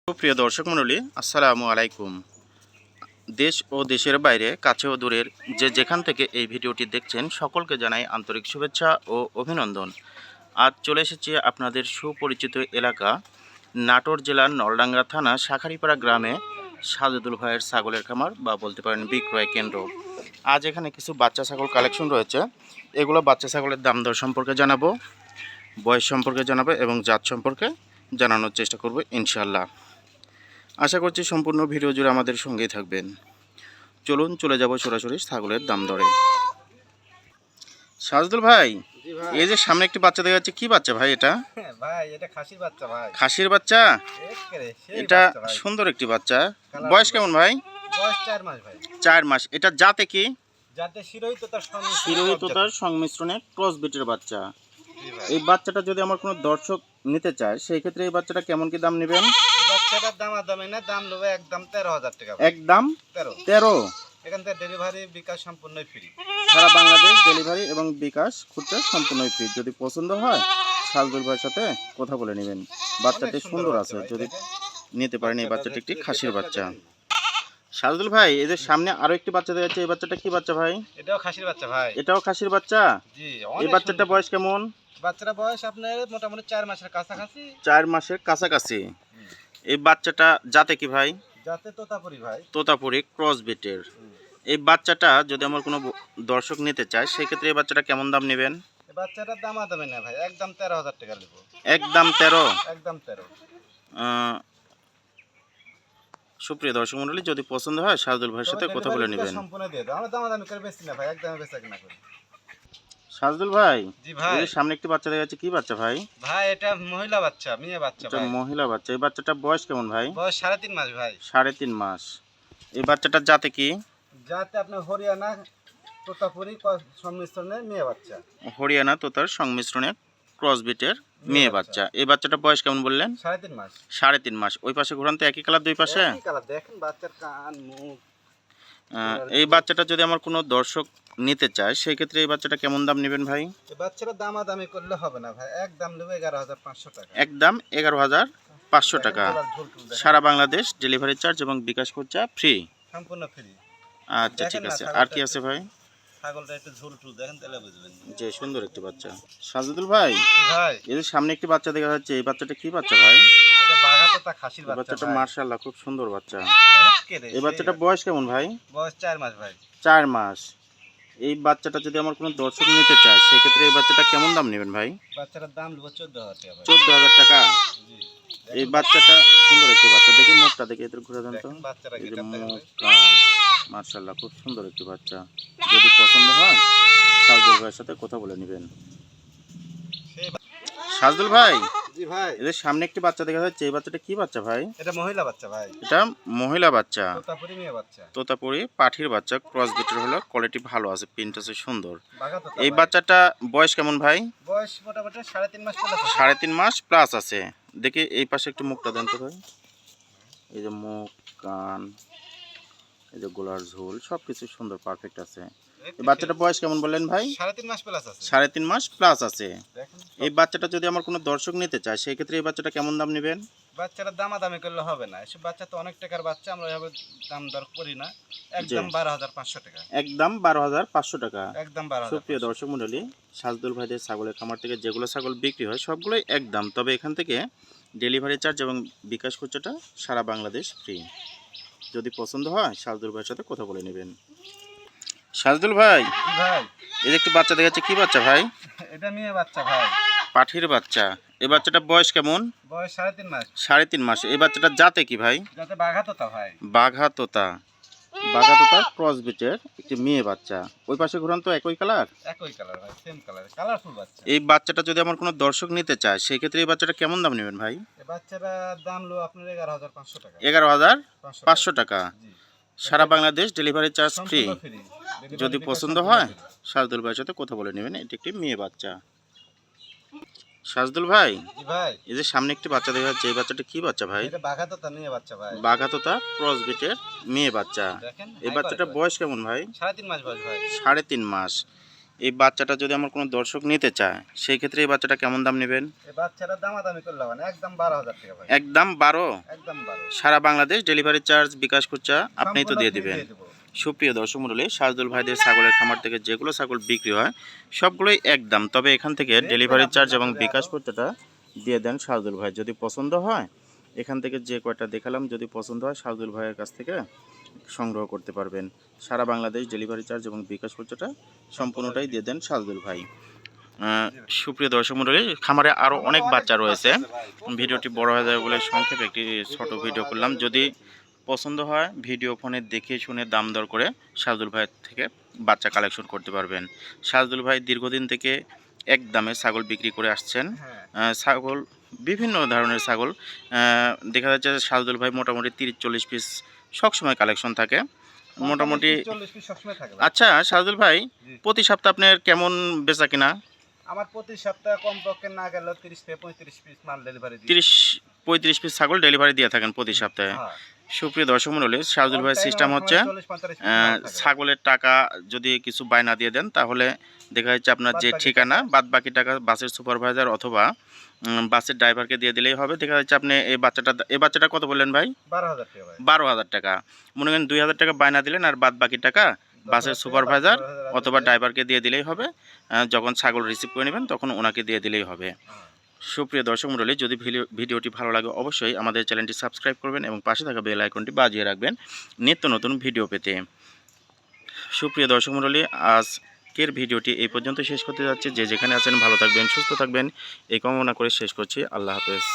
সুপ্রিয় দর্শক মণ্ডলী, আসসালামু আলাইকুম। দেশ ও দেশের বাইরে, কাছে ও দূরের যেখান থেকে এই ভিডিওটি দেখছেন সকলকে জানাই আন্তরিক শুভেচ্ছা ও অভিনন্দন। আজ চলে এসেছি আপনাদের সুপরিচিত এলাকা নাটোর জেলার নলডাঙ্গা থানা শাখারিপাড়া গ্রামে সাজেদুল ভাইয়ের ছাগলের খামার বা বলতে পারেন বিক্রয় কেন্দ্র। আজ এখানে কিছু বাচ্চা ছাগল কালেকশন রয়েছে। এগুলো বাচ্চা ছাগলের দাম দর সম্পর্কে জানাবো, বয়স সম্পর্কে জানাবো এবং জাত সম্পর্কে জানানোর চেষ্টা করব ইনশাল্লাহ। আশা করছি সম্পূর্ণ ভিডিও জুড়ে আমাদের সঙ্গেই থাকবেন। চলুন চলে যাব সরাসরি ছাগলের দাম দরে। সাজদুল ভাই, এই যে সামনে একটি বাচ্চা দেখা যাচ্ছে, কি বাচ্চা ভাই এটা? ভাই এটা খাসির বাচ্চা ভাই। খাসির বাচ্চা? এটা সুন্দর একটি বাচ্চা। বয়স কেমন ভাই? বয়স 4 মাস ভাই। 4 মাস। এটা জাতে কি? জাতে শিরোহিততার সংমিশ্রণে ক্রস বিটের বাচ্চা। এই বাচ্চাটা যদি আমার কোনো দর্শক নিতে চায় সেই ক্ষেত্রে এই বাচ্চাটা কেমন কি দাম নেবেন? বাচ্চাটার দাম আদামে না, দাম লবে একদম 13,000 টাকা। একদম 13। এখান থেকে ডেলিভারি বিকাশ সম্পূর্ণ ফ্রি। সারা বাংলাদেশ ডেলিভারি এবং বিকাশ খুঁজতে সম্পূর্ণ ফ্রি। যদি পছন্দ হয় সাজদুল ভাইয়ের সাথে কথা বলে নেবেন। বাচ্চাটি সুন্দর আছে, যদি নিতে পারেন। এই বাচ্চাটি একটি খাসির বাচ্চা। সাজদুল ভাই, এই যে সামনে আরো একটি বাচ্চা দেখা যাচ্ছে, এই বাচ্চাটা কি বাচ্চা ভাই? এটাও খাসির বাচ্চা ভাই। এটাও খাসির বাচ্চা? জি। এই বাচ্চাটার বয়স কেমন? বাচ্চাটার বয়স আপনার মোটামুটি 4 মাসের কাছাকাছি। 4 মাসের কাছাকাছি। এই বাচ্চাটা জাতে কি ভাই? জাতে তোতাপুরি ভাই। তোতাপুরি ক্রস বিটের। এই বাচ্চাটা যদি আমার কোনো দর্শক নিতে চায় সেই ক্ষেত্রে এই বাচ্চাটা কেমন দাম নেবেন? এই বাচ্চাটার দাম আদামে না ভাই, একদম 13,000 টাকা নেব। একদম 13? একদম 13। সুপ্রিয় দর্শক মণ্ডলী, যদি পছন্দ হয় সাজদুল ভাইয়ের সাথে কথা বলে নেবেন। সম্পূর্ণ দিয়ে দাও। আমরা দামাদামি করে বেশি না ভাই, একদম বেচা কিনা করি। সাজদুল ভাই, জি ভাই। এই সামনে একটি বাচ্চা দেখা যাচ্ছে, কি বাচ্চা ভাই? ভাই এটা মহিলা বাচ্চা, মেয়ে বাচ্চা ভাই। মহিলা বাচ্চা। এই বাচ্চাটার বয়স কেমন ভাই? বয়স 3.5 মাস ভাই। 3.5 মাস। এই বাচ্চাটার জাতে কি? জাতে আপনার হরিয়ানা তোতাপুরি সংমিশ্রণে মেয়ে বাচ্চা। হরিয়ানা তোতার সংমিশ্রণে ক্রস বিটের মেয়ে বাচ্চা। এই বাচ্চাটার বয়স কেমন বললেন? 3.5 মাস। 3.5 মাস। ওই পাশে ঘুরান তো, একই কালার দুই পাশে? একই কালার, দেখেন বাচ্চার কান মুখ। এই বাচ্চাটা যদি আমার কোনো দর্শক নিতে চায় সেই ক্ষেত্রে এই বাচ্চাটা কেমন দাম নেবেন ভাই? এই বাচ্চাটা দামাদামি করলে হবে না ভাই, একদম নেবে 11,500 টাকা। একদম 11,500 টাকা। সারা বাংলাদেশ ডেলিভারি চার্জ এবং বিকাশ খরচা ফ্রি, সম্পূর্ণ ফ্রি। আচ্ছা ঠিক আছে। আর কি আছে ভাই? ছাগলটা একটু ঝুল টুল দেখেন তাহলে বুঝবেন। যে সুন্দর একটি বাচ্চা। সাজেদুল ভাই, ভাই এই যে সামনে একটি বাচ্চা দেখা যাচ্ছে, এই বাচ্চাটা কি বাচ্চা ভাই? এটা বাঘাতোতা খাসির বাচ্চা। বাচ্চাটা মাশাআল্লাহ খুব সুন্দর বাচ্চা। কেরে এই বাচ্চাটার বয়স কেমন ভাই? বয়স 4 মাস ভাই। 4 মাস। এই বাচ্চাটা যদি আমার কোনো দর্শক নিতে চায় সেই ক্ষেত্রে এই বাচ্চাটা কেমন দাম নেবেন ভাই? বাচ্চাটার দাম নেব 14,000 টাকা ভাই। 14,000 টাকা। জি। এই বাচ্চাটা সুন্দর একটি বাচ্চা। দেখি মুখটা, দেখি এদের ঘুরে দেন তো। বাচ্চাটা এই কি যে দেখেন মুখ, কান, মাশাআল্লাহ খুব সুন্দর একটি বাচ্চা। যদি পছন্দ হয় সাজদুল ভাইয়ের সাথে কথা বলে নেবেন। সাজদুল ভাই, জি ভাই। এদের সামনে একটি বাচ্চা দেখা যাচ্ছে, এই বাচ্চাটা কি বাচ্চা ভাই? এটা মহিলা বাচ্চা ভাই। এটা মহিলা বাচ্চা। তোতাপুরি মেয়ে বাচ্চা। তোতাপুরি পাঠির বাচ্চা, ক্রস বিটের হলো, কোয়ালিটি ভালো আছে, প্রিন্ট আছে সুন্দর। বাঘাতোতা এই ভাই। বাচ্চাটা বয়স কেমন ভাই? বয়স মোটামুটি 3.5 মাস প্লাস। 3.5 মাস প্লাস আছে। দেখি এই পাশে একটু মুখটা দেন তো ভাই। এই যে মুখ, কান, এই যে গোলার ঝোল সবকিছু সুন্দর পারফেক্ট আছে। এই বাচ্চাটার বয়স কেমন বললেন ভাই? 3.5 মাস প্লাস আছে। 3.5 মাস প্লাস আছে। দেখেন এই বাচ্চাটা যদি আমার কোনো দর্শক নিতে চায় সেই ক্ষেত্রে এই বাচ্চাটা কেমন দাম নেবেন? বাচ্চাটার দামাদামি করলে হবে না, এসব বাচ্চা তো অনেক টাকার বাচ্চা, আমরা এভাবে দাম দর করি না। একদম 12,500 টাকা। একদম 12,500 টাকা। একদম 12,000। সুপ্রিয় দর্শক মণ্ডলী, সাজদুল ভাইদের ছাগলের খামার থেকে যেগুলো ছাগল বিক্রি হয় সবগুলোই একদম, তবে এখান থেকে ডেলিভারি চার্জ এবং বিকাশ খরচাটা সারা বাংলাদেশ ফ্রি। যদি পছন্দ হয় সাজদুল ভাইয়ের সাথে কথা বলে নেবেন। সাজদুল ভাই, জি ভাই। এই যে একটি বাচ্চা দেখাচ্ছে, কি বাচ্চা ভাই? এটা মেয়ে বাচ্চা ভাই। পাঠির বাচ্চা। এই বাচ্চাটার বয়স কেমন? বয়স 3.5 মাস। 3.5 মাস। এই বাচ্চাটার জাতে কি ভাই? যাতে বাঘাতোতা ভাই। বাঘা তোতা। বাঘা তোতার ক্রস বিটের একটি মেয়ে বাচ্চা। ওই পাশে ঘুরান তো, একই কালার? একই কালার ভাই, সেম কালার, কালারফুল বাচ্চা। এই বাচ্চাটা যদি আমার কোনো দর্শক নিতে চায় সেই ক্ষেত্রে এই বাচ্চাটা কেমন দাম নেবেন ভাই? এই বাচ্চাটার দাম লো আপনার 11,500 টাকা। 11,500 টাকা। জি। সারা বাংলাদেশ ডেলিভারি চার্জ ফ্রি। সম্পূর্ণ ফ্রি। যদি পছন্দ হয় সাজদুল ভাইয়ের সাথে কথা বলে নেবেন। এটি একটি মেয়ে বাচ্চা। সাজদুল ভাই, জি ভাই। এই যে সামনে একটি বাচ্চা দেখা যাচ্ছে, এই বাচ্চাটা কি বাচ্চা ভাই? এটা বাঘাতোতা মেয়ে বাচ্চা ভাই। বাঘা তোতা ক্রস বিটের মেয়ে বাচ্চা। দেখেন এই বাচ্চাটার বয়স কেমন ভাই? 3.5 মাস বয়স ভাই। 3.5 মাস। এই বাচ্চাটা যদি আমার কোনো দর্শক নিতে চায় সেই ক্ষেত্রে এই বাচ্চাটা কেমন দাম নেবেন? এই বাচ্চাটার দামাদামি করলে হবে না, একদম 12,000 টাকা ভাই। একদম 12? একদম 12। সারা বাংলাদেশ ডেলিভারি চার্জ বিকাশ খুচরা আপনিই তো সম্পূর্ণ দিয়ে free দিবেন। দিয়ে দেবো। সুপ্রিয় দর্শক মণ্ডলী, শাহদুল ভাইদের ছাগলের খামার থেকে যেগুলো ছাগল বিক্রি হয় সবগুলোই একদম, তবে এখান থেকে ডেলিভারি চার্জ এবং বিকাশ খরচাটা দিয়ে দেন শাহদুল ভাই। যদি পছন্দ হয় এখান থেকে যে কয়টা দেখালাম যদি পছন্দ হয় শাহদুল ভাইয়ের কাছ থেকে সংগ্রহ করতে পারবেন। সারা বাংলাদেশ ডেলিভারি চার্জ এবং বিকাশ খরচাটা সম্পূর্ণটাই দিয়ে দেন শাহদুল ভাই। সুপ্রিয় দর্শক মণ্ডলী, খামারে আরও অনেক বাচ্চা রয়েছে। ভিডিওটি বড় হয়ে যাবে বলে সংক্ষেপে একটি ছোট ভিডিও করলাম। যদি পছন্দ হয় ভিডিও ফোনে দেখে শুনে দাম দর করে শাহদুল ভাইয়ের থেকে বাচ্চা কালেকশন করতে পারবেন। শাহদুল ভাই দীর্ঘদিন থেকে এক দামে ছাগল বিক্রি করে আসছেন। হ্যাঁ। ছাগল বিভিন্ন ধরনের ছাগল দেখা যাচ্ছে শাহদুল ভাই মোটামুটি 30-40 পিস সবসময় কালেকশন থাকে মোটামুটি। 40 পিস সবসময় থাকে ভাই। আচ্ছা শাহদুল ভাই, জি। প্রতি সপ্তাহে আপনার কেমন বেচা কিনা? আমার প্রতি সপ্তাহে কমপক্ষে না গেলেও 30 থেকে 35 পিস মাল ডেলিভারি দিই। 30-35 পিস ছাগল ডেলিভারি দিয়ে থাকেন প্রতি সপ্তাহে। হ্যাঁ। সুপ্রিয় দর্শক মণ্ডলী, শাহদুল All ভাইয়ের time সিস্টেম আমার হচ্ছে 40-45 পিস মাল থাকে। ছাগলের টাকা যদি কিছু বায়না দিয়ে দেন তাহলে দেখা যাচ্ছে আপনার যে বাদবাকি ঠিকানা বাদ বাকি টাকা বাসের সুপারভাইজার অথবা বাসের ড্রাইভারকে দিয়ে দিলেই হবে। দেখা যাচ্ছে আপনি এই বাচ্চাটা কত বললেন ভাই? 12,000 টাকা ভাই। 12,000 টাকা। মনে করেন 2,000 টাকা বায়না দিলেন আর বাদ বাকি টাকা বাসের সুপারভাইজার অথবা ড্রাইভারকে দিয়ে দিলেই হবে। যখন ছাগল রিসিভ করে নেবেন তখন ওনাকে দিয়ে দিলেই হবে। হ্যাঁ। সুপ্রিয় দর্শক মণ্ডলী, যদি ভিডিওটি ভালো লাগে অবশ্যই আমাদের চ্যানেলটি সাবস্ক্রাইব করবেন এবং পাশে থাকা বেল আইকনটি বাজিয়ে রাখবেন নিত্য নতুন ভিডিও পেতে। সুপ্রিয় দর্শক মণ্ডলী, আজকের ভিডিওটি এই পর্যন্ত শেষ করতে যাচ্ছে। যে যেখানে আছেন ভালো থাকবেন, সুস্থ থাকবেন এই কামনা করে শেষ করছি। আল্লাহ হাফেজ।